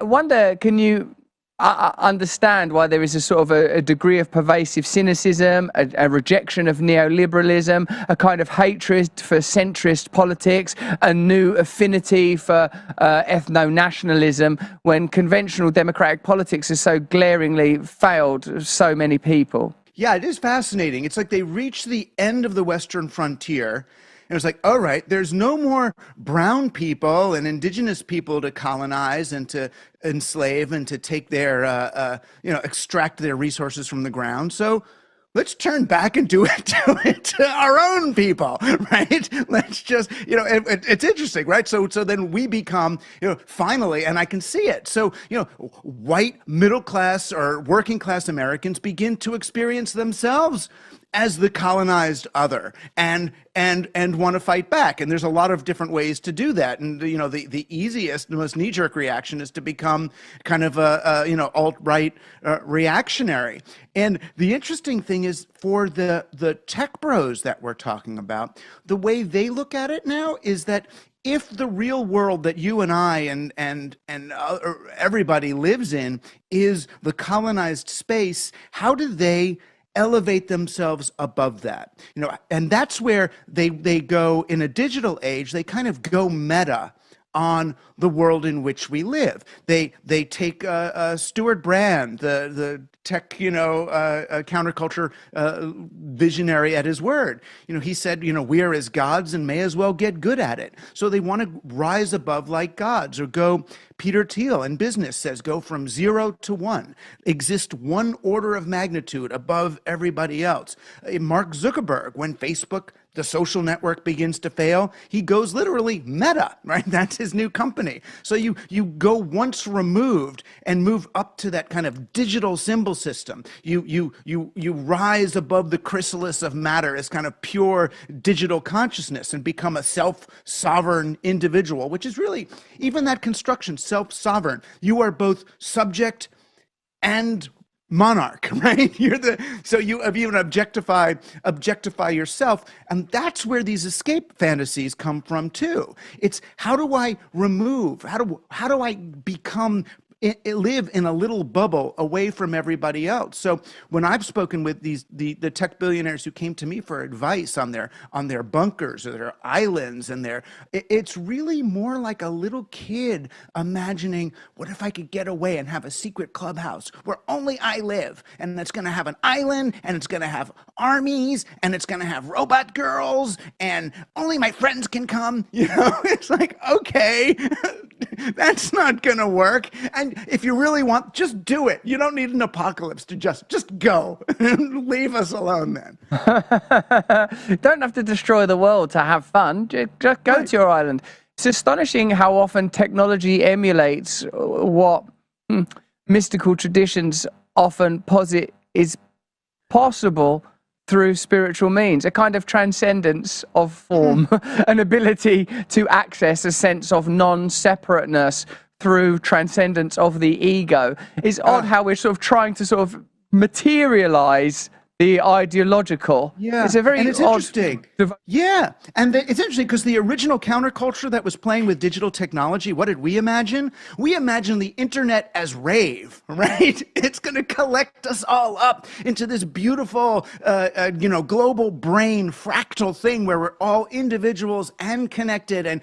wonder, can you understand why there is a sort of a degree of pervasive cynicism, a rejection of neoliberalism, a kind of hatred for centrist politics, a new affinity for ethno-nationalism, when conventional democratic politics has so glaringly failed so many people? Yeah, it is fascinating. It's like they reached the end of the Western frontier, and it's like, all right, there's no more brown people and indigenous people to colonize and to enslave and to take their, extract their resources from the ground. So let's turn back and do it to our own people, right? Let's just, it's interesting, right? So then we become, finally, and I can see it. So, white middle class or working class Americans begin to experience themselves as the colonized other and want to fight back. And there's a lot of different ways to do that. And, the easiest, the most knee-jerk reaction is to become kind of a alt-right reactionary. And the interesting thing is, for the tech bros that we're talking about, the way they look at it now is that if the real world that you and I and everybody lives in is the colonized space, how do they elevate themselves above that? And that's where they go in a digital age. They kind of go meta on the world in which we live. They take Stuart Brand, the tech, counterculture visionary, at his word. He said, we are as gods and may as well get good at it. So they want to rise above like gods, or go. Peter Thiel in business says, go from 0 to 1, exist one order of magnitude above everybody else. Mark Zuckerberg, when Facebook, the social network, begins to fail, he goes literally meta, right? That's his new company. So you go once removed and move up to that kind of digital symbol system. You rise above the chrysalis of matter as kind of pure digital consciousness and become a self-sovereign individual, which is really, even that construction, self-sovereign. You are both subject and monarch, right? So you even objectify yourself, and that's where these escape fantasies come from too. It's, how do I remove? How do I become? Live in a little bubble away from everybody else. So when I've spoken with the tech billionaires who came to me for advice on their bunkers or their islands, and it's really more like a little kid imagining, what if I could get away and have a secret clubhouse where only I live, and it's going to have an island, and it's going to have armies, and it's going to have robot girls, and only my friends can come. It's like, okay, that's not going to work. And if you really want, just do it. You don't need an apocalypse to just go. Leave us alone then. You don't have to destroy the world to have fun. Just go to your island. It's astonishing how often technology emulates what mystical traditions often posit is possible through spiritual means, a kind of transcendence of form, an ability to access a sense of non-separateness through transcendence of the ego. It's odd how we're sort of trying to sort of materialize the ideological. Yeah, it's a very and it's interesting. Yeah, and it's interesting because the original counterculture that was playing with digital technology, what did we imagine? We imagined the internet as rave, right? It's going to collect us all up into this beautiful, global brain fractal thing where we're all individuals and connected. And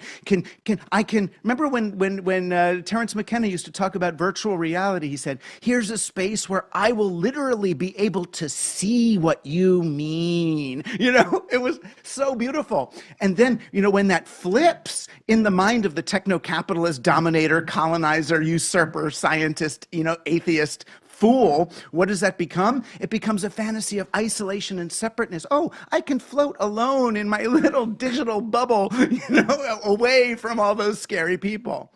I can remember when Terence McKenna used to talk about virtual reality. He said, "Here's a space where I will literally be able to see what you mean." It was so beautiful. And then, when that flips in the mind of the techno-capitalist dominator, colonizer, usurper, scientist, atheist fool, what does that become? It becomes a fantasy of isolation and separateness. Oh, I can float alone in my little digital bubble, away from all those scary people.